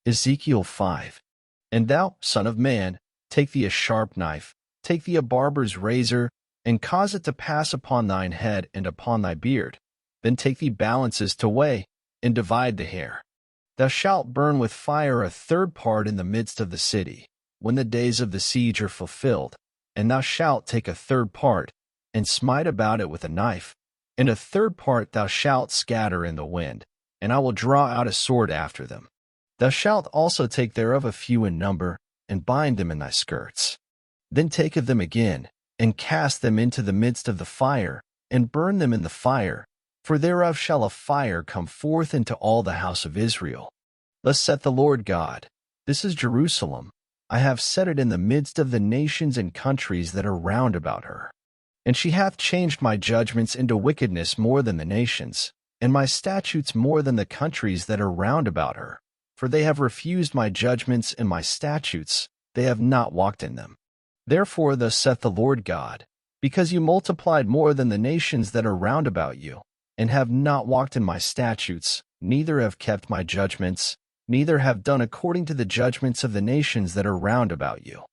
Ezekiel 5. And thou, son of man, take thee a sharp knife, take thee a barber's razor, and cause it to pass upon thine head and upon thy beard. Then take thee balances to weigh, and divide the hair. Thou shalt burn with fire a third part in the midst of the city, when the days of the siege are fulfilled. And thou shalt take a third part, and smite about it with a knife, and a third part thou shalt scatter in the wind, and I will draw out a sword after them. Thou shalt also take thereof a few in number, and bind them in thy skirts. Then take of them again, and cast them into the midst of the fire, and burn them in the fire, for thereof shall a fire come forth into all the house of Israel. Thus saith the Lord God, This is Jerusalem. I have set it in the midst of the nations and countries that are round about her. And she hath changed my judgments into wickedness more than the nations, and my statutes more than the countries that are round about her. For they have refused my judgments and my statutes, they have not walked in them. Therefore thus saith the Lord God, Because you multiplied more than the nations that are round about you, and have not walked in my statutes, neither have kept my judgments, neither have done according to the judgments of the nations that are round about you.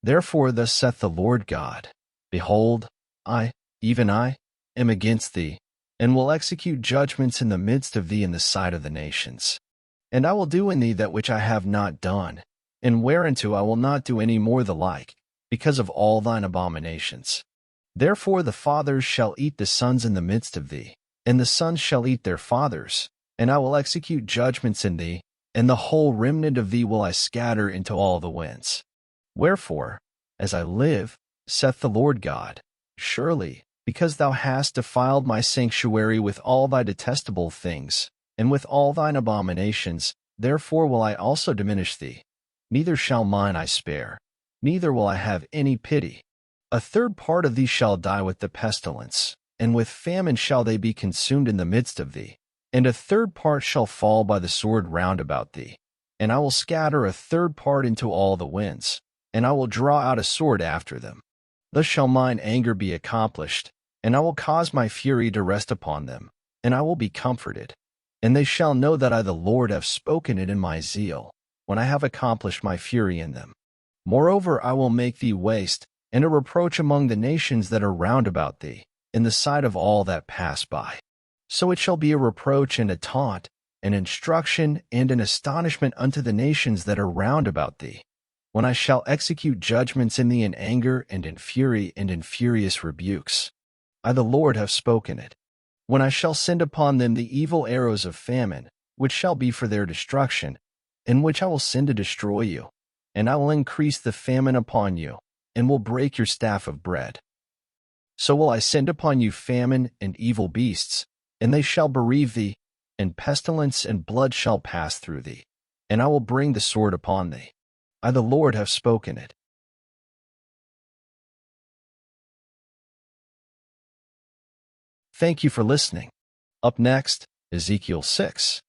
Therefore thus saith the Lord God, Behold, I, even I, am against thee, and will execute judgments in the midst of thee in the sight of the nations. And I will do in thee that which I have not done, and whereunto I will not do any more the like, because of all thine abominations. Therefore the fathers shall eat the sons in the midst of thee, and the sons shall eat their fathers, and I will execute judgments in thee, and the whole remnant of thee will I scatter into all the winds. Wherefore, as I live, saith the Lord God, surely, because thou hast defiled my sanctuary with all thy detestable things, and with all thine abominations, therefore will I also diminish thee. Neither shall mine eye spare, neither will I have any pity. A third part of thee shall die with the pestilence, and with famine shall they be consumed in the midst of thee. And a third part shall fall by the sword round about thee. And I will scatter a third part into all the winds, and I will draw out a sword after them. Thus shall mine anger be accomplished, and I will cause my fury to rest upon them, and I will be comforted. And they shall know that I the Lord have spoken it in my zeal, when I have accomplished my fury in them. Moreover, I will make thee waste, and a reproach among the nations that are round about thee, in the sight of all that pass by. So it shall be a reproach and a taunt, an instruction and an astonishment unto the nations that are round about thee, when I shall execute judgments in thee in anger and in fury and in furious rebukes. I the Lord have spoken it. When I shall send upon them the evil arrows of famine, which shall be for their destruction, in which I will send to destroy you, and I will increase the famine upon you, and will break your staff of bread. So will I send upon you famine and evil beasts, and they shall bereave thee, and pestilence and blood shall pass through thee, and I will bring the sword upon thee. I the Lord have spoken it. Thank you for listening. Up next, Ezekiel 6.